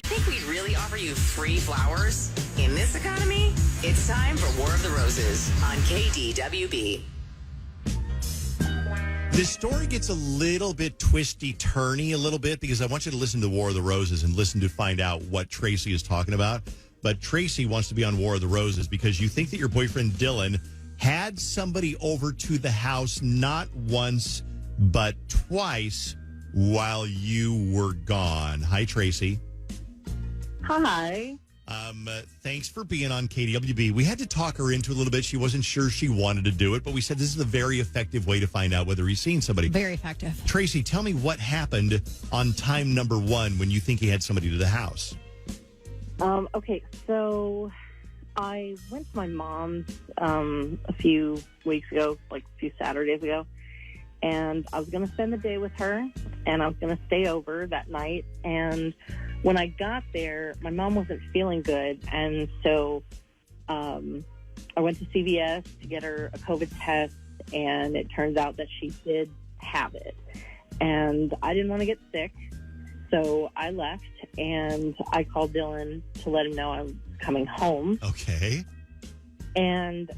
Think we'd really offer you free flowers? In this economy, it's time for War of the Roses on KDWB. This story gets a little bit twisty-turny a little bit because I want you to listen to War of the Roses and listen to find out what Tracy is talking about. But Tracy wants to be on War of the Roses because you think that your boyfriend Dylan had somebody over to the house not once but twice while you were gone. Hi, Tracy. Hi. Thanks for being on KDWB. We had to talk her into a little bit. She wasn't sure she wanted to do it, but we said this is a very effective way to find out whether he's seen somebody. Very effective. Tracy, tell me what happened on time number 1 when you think he had somebody to the house. Okay, so I went to my mom's a few weeks ago, like a few Saturdays ago, and I was going to spend the day with her, and I was going to stay over that night. And when I got there, my mom wasn't feeling good, and so I went to CVS to get her a COVID test, and it turns out that she did have it. And I didn't want to get sick, so I left, and I called Dylan to let him know I was coming home. Okay. And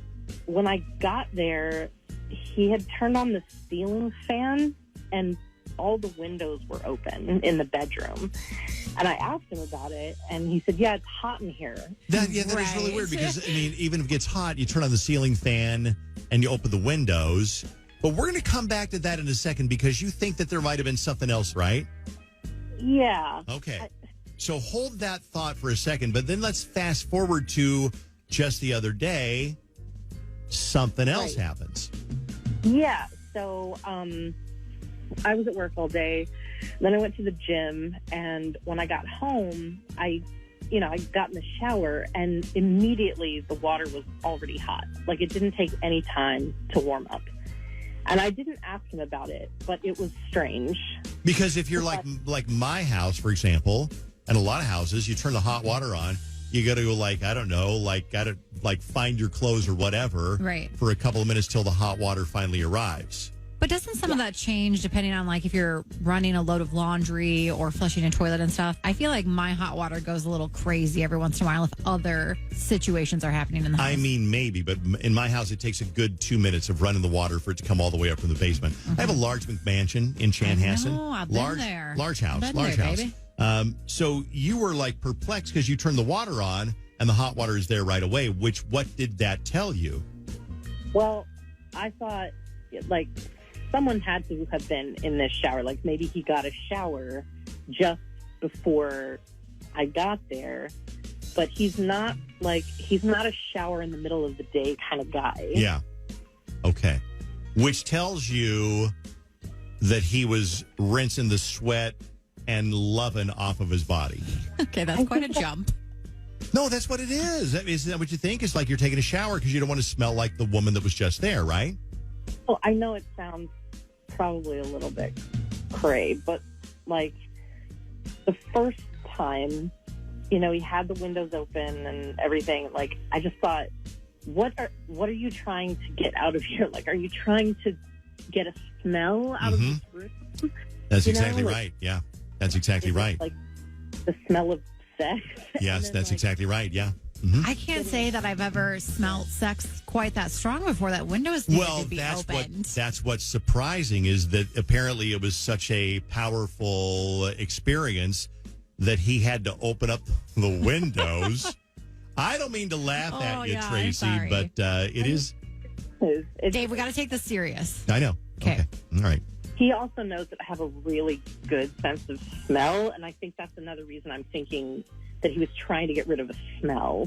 when I got there, he had turned on the ceiling fan, and all the windows were open in the bedroom. And I asked him about it, and he said, yeah, it's hot in here. That is really weird because, I mean, even if it gets hot, you turn on the ceiling fan and you open the windows. But we're going to come back to that in a second because you think that there might have been something else, right? Yeah. Okay. So hold that thought for a second, but then let's fast forward to just the other day. Something else happens. Yeah. So I was at work all day. Then I went to the gym, and when I got home, I got in the shower, and immediately the water was already hot. Like, it didn't take any time to warm up. And I didn't ask him about it, but it was strange. Because if you're like my house, for example, and a lot of houses, you turn the hot water on, you got to go find your clothes or whatever for a couple of minutes till the hot water finally arrives. But doesn't some of that change depending on, like, if you're running a load of laundry or flushing a toilet and stuff? I feel like my hot water goes a little crazy every once in a while if other situations are happening in the house. I mean, maybe, but in my house, it takes a good 2 minutes of running the water for it to come all the way up from the basement. Mm-hmm. I have a large McMansion in Chanhassen. Oh, I've been there. Large house. Baby. So you were, like, perplexed because you turned the water on and the hot water is there right away, what did that tell you? Well, I thought, like, someone had to have been in this shower. Like, maybe he got a shower just before I got there. But he's not a shower in the middle of the day kind of guy. Yeah. Okay. Which tells you that he was rinsing the sweat and loving off of his body. Okay, that's quite a jump. No, that's what it is. Isn't that what you think? It's like you're taking a shower because you don't want to smell like the woman that was just there, right? Well, I know it sounds probably a little bit cray, but, like, the first time, he had the windows open and everything. Like, I just thought, what are you trying to get out of here? Like, are you trying to get a smell out of this room? That's exactly right. Yeah, that's exactly right. Like the smell of sex. Yes, that's exactly right. Yeah. Mm-hmm. I can't say that I've ever smelled sex quite that strong before. That windows needed to be opened. That's what's surprising is that apparently it was such a powerful experience that he had to open up the windows. I don't mean to laugh at you, Tracy, but it is. Dave, we got to take this serious. I know. Okay. All right. He also knows that I have a really good sense of smell, and I think that's another reason I'm thinking that he was trying to get rid of a smell.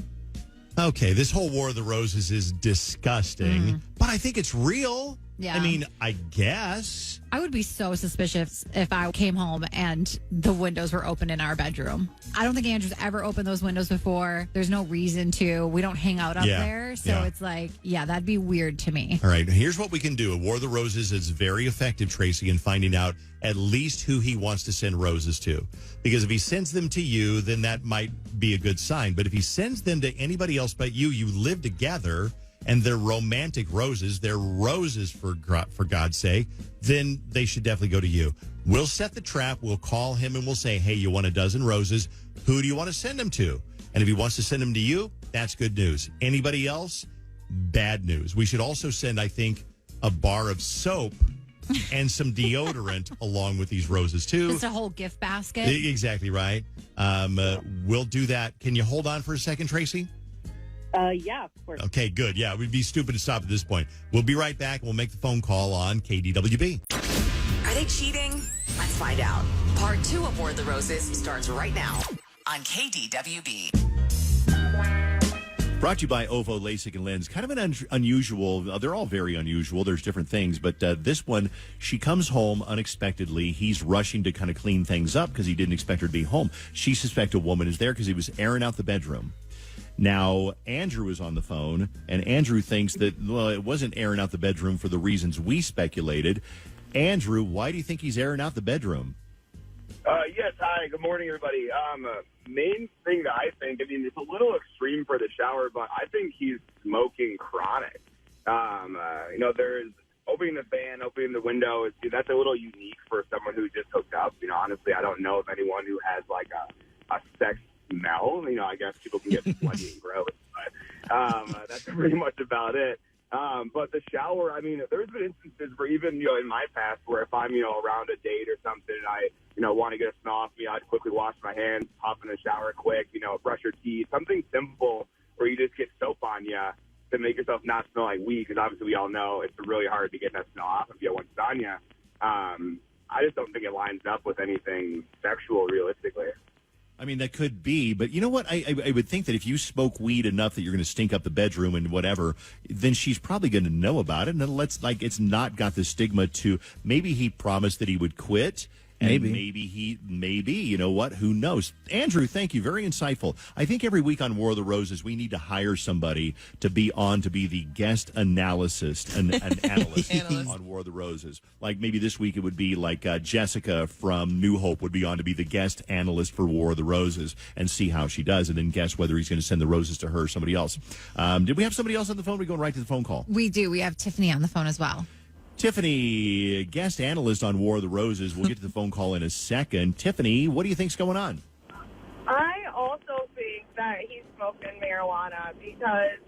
Okay, this whole War of the Roses is disgusting, but I think it's real. Yeah. I mean, I guess. I would be so suspicious if I came home and the windows were open in our bedroom. I don't think Andrew's ever opened those windows before. There's no reason to. We don't hang out up there. So it's like, that'd be weird to me. All right, here's what we can do. War of the Roses is very effective, Tracy, in finding out at least who he wants to send roses to. Because if he sends them to you, then that might be a good sign. But if he sends them to anybody else but you live together, and they're romantic roses, they're roses for God's sake, then they should definitely go to you. We'll set the trap. We'll call him and we'll say, hey, you want a dozen roses? Who do you want to send them to? And if he wants to send them to you, that's good news. Anybody else? Bad news. We should also send, I think, a bar of soap and some deodorant along with these roses, too. Just a whole gift basket. Exactly right. We'll do that. Can you hold on for a second, Tracy? Yeah, of course. Okay, good. Yeah, we'd be stupid to stop at this point. We'll be right back. We'll make the phone call on KDWB. Are they cheating? Let's find out. Part 2 of War of the Roses starts right now on KDWB. Brought to you by OVO LASIK and Lens. Kind of an unusual, they're all very unusual. There's different things, but this one, she comes home unexpectedly. He's rushing to kind of clean things up because he didn't expect her to be home. She suspects a woman is there because he was airing out the bedroom. Now, Andrew is on the phone, and Andrew thinks that, well, it wasn't airing out the bedroom for the reasons we speculated. Andrew, why do you think he's airing out the bedroom? Yes, hi, good morning, everybody. Main thing that I think, I mean, it's a little extreme for the shower, but I think he's smoking chronic. There's opening the fan, opening the window, that's a little unique for someone who just hooked up. Honestly, I don't know of anyone who has, like, a sex smell. I guess people can get sweaty and gross, but that's pretty much about it. But the shower, I mean, there's been instances where even, in my past where if I'm, around a date or something, I, want to get a smell off me, I'd quickly wash my hands, hop in the shower quick, brush your teeth, something simple where you just get soap on you to make yourself not smell like weed, because obviously we all know it's really hard to get that smell off if you have one on you. I just don't think it lines up with anything sexual realistically. I mean, that could be, but you know what? I would think that if you smoke weed enough that you're going to stink up the bedroom and whatever, then she's probably going to know about it. And it's not got the stigma to, maybe he promised that he would quit. And maybe, you know what? Who knows? Andrew, thank you. Very insightful. I think every week on War of the Roses, we need to hire somebody to be the guest analyst, an analyst on War of the Roses. Like maybe this week it would be like Jessica from New Hope would be on to be the guest analyst for War of the Roses and see how she does and then guess whether he's going to send the roses to her or somebody else. Did we have somebody else on the phone? We're going right to the phone call. We do. We have Tiffany on the phone as well. Tiffany, guest analyst on War of the Roses. We'll get to the phone call in a second. Tiffany, what do you think's going on? I also think that he's smoking marijuana because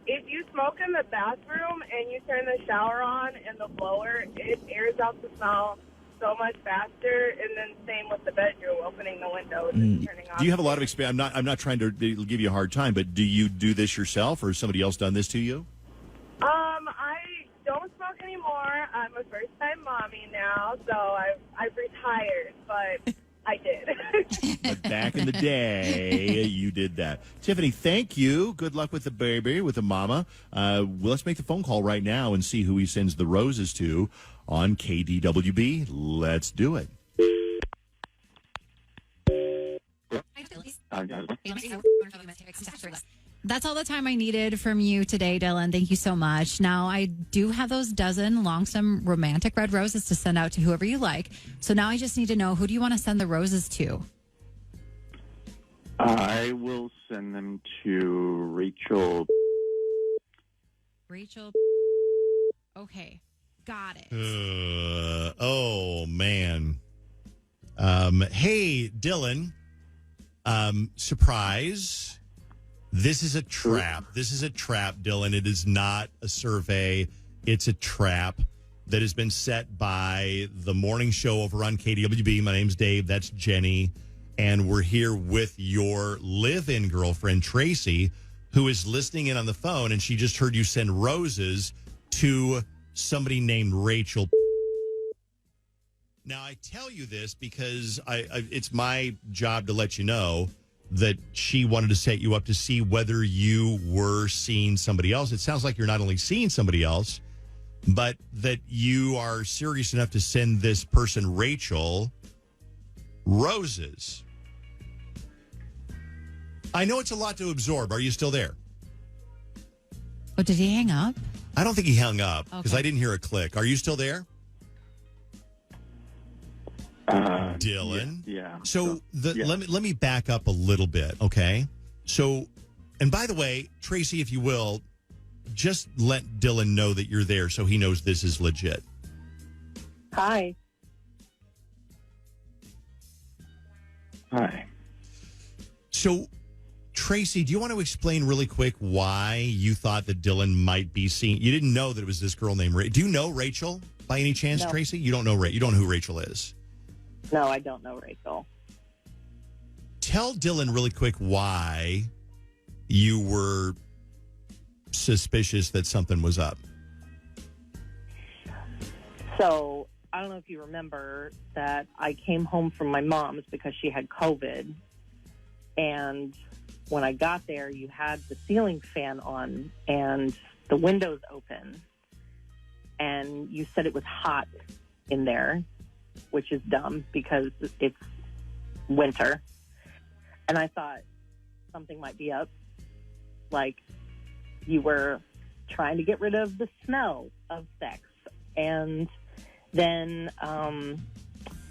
if you smoke in the bathroom and you turn the shower on and the blower, it airs out the smell so much faster. And then same with the bedroom, opening the windows and turning off. Do you have a lot of experience? I'm not trying to give you a hard time, but do you do this yourself or has somebody else done this to you? I don't smoke anymore. I'm a first-time mommy now, so I've retired, but I did. But back in the day, you did that. Tiffany, thank you. Good luck with the baby, with the mama. Let's make the phone call right now and see who he sends the roses to on KDWB. Let's do it. That's all the time I needed from you today, Dylan. Thank you so much. Now, I do have those dozen Longsome romantic red roses to send out to whoever you like. So now I just need to know, who do you want to send the roses to? I will send them to Rachel. Rachel. Okay. Got it. Oh, man. Hey, Dylan. Surprise. This is a trap. This is a trap, Dylan. It is not a survey. It's a trap that has been set by the morning show over on KDWB. My name's Dave. That's Jenny. And we're here with your live-in girlfriend, Tracy, who is listening in on the phone. And she just heard you send roses to somebody named Rachel. Now, I tell you this because it's my job to let you know that she wanted to set you up to see whether you were seeing somebody else. It sounds like you're not only seeing somebody else, but that you are serious enough to send this person, Rachel, roses. I know it's a lot to absorb. Are you still there? Oh, did he hang up? I don't think he hung up because Okay. I didn't hear a click. Are you still there? Dylan. Yeah. So Yeah. let me back up a little bit, okay? So, and by the way, Tracy, if you will, just let Dylan know that you're there so he knows this is legit. Hi. Hi. So, Tracy, do you want to explain really quick why you thought that Dylan might be seeing? You didn't know that it was this girl named Rachel. Do you know Rachel by any chance, No. Tracy? You don't know You don't know who Rachel is. No, I don't know Rachel. Tell Dylan really quick why you were suspicious that something was up. So I don't know if you remember that I came home from my mom's because she had COVID. And when I got there, you had the ceiling fan on and the windows open. And you said it was hot in there, which is dumb because it's winter. And I thought something might be up. Like you were trying to get rid of the smell of sex. And then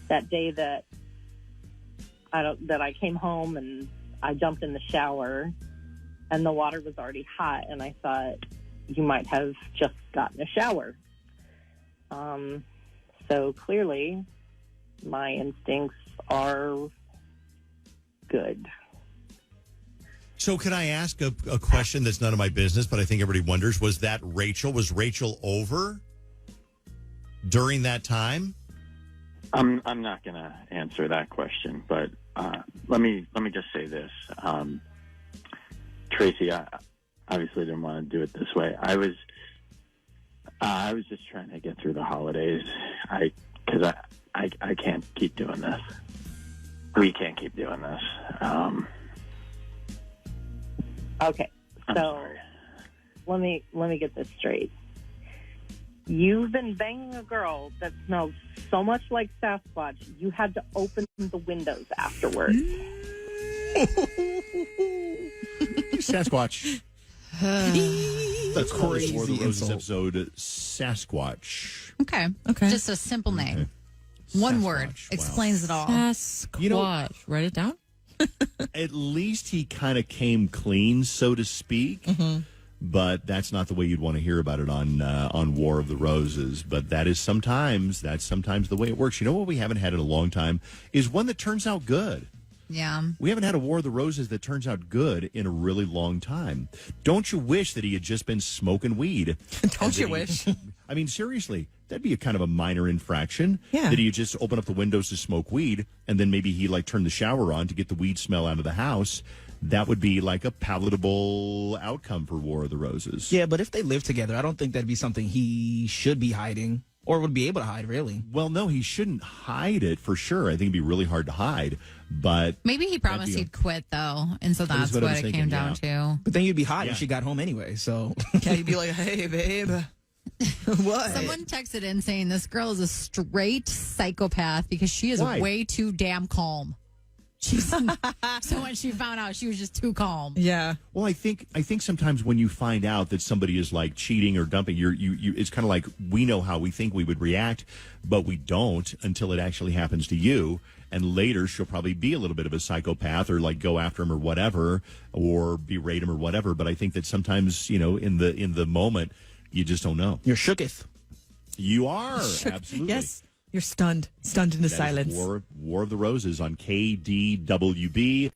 that day that I came home and I jumped in the shower and the water was already hot, and I thought you might have just gotten a shower. So clearly my instincts are good. So can I ask a question that's none of my business, but I think everybody wonders, was that Rachel? Was Rachel over during that time? I'm not going to answer that question, but let me just say this. Tracy, I obviously didn't want to do it this way. I was just trying to get through the holidays. Because I can't keep doing this. We can't keep doing this. Okay, I'm so sorry. let me get this straight. You've been banging a girl that smells so much like Sasquatch, you had to open the windows afterwards. Sasquatch. That's crazy for the Roses insult. episode, Sasquatch. Okay. Okay. Just a simple name. One word Sasquatch, wow. explains it all. Sasquatch. You know- Write it down. At least he kind of came clean, so to speak. But that's not the way you'd want to hear about it on War of the Roses. But that's sometimes the way it works. You know what we haven't had in a long time is one that turns out good. Yeah. We haven't had a War of the Roses that turns out good in a really long time. Don't you wish that he had just been smoking weed? Don't you wish? I mean, seriously, that'd be a kind of a minor infraction. Yeah. That he had just open up the windows to smoke weed, and then maybe he turned the shower on to get the weed smell out of the house. That would be like a palatable outcome for War of the Roses. Yeah, but if they live together, I don't think that'd be something he should be hiding or would be able to hide, really. Well, no, he shouldn't hide it for sure. I think it'd be really hard to hide. But Maybe he promised he'd quit, though. And so that's what I what was it thinking, came down to. But then you'd be hot Yeah. if she got home anyway, so. Yeah, you'd be like, hey, babe. What? Someone texted in saying this girl is a straight psychopath because she is Why? way too damn calm. She's so when she found out, she was just too calm. Yeah. Well, I think sometimes when you find out that somebody is like cheating or dumping, you it's kind of like we know how we think we would react, but we don't until it actually happens to you. And later, she'll probably be a little bit of a psychopath or like go after him or whatever, or berate him or whatever. But I think that sometimes, in the moment, you just don't know. You're shooketh. You are absolutely. Yes. You're stunned into That is silence. War of the Roses on KDWB.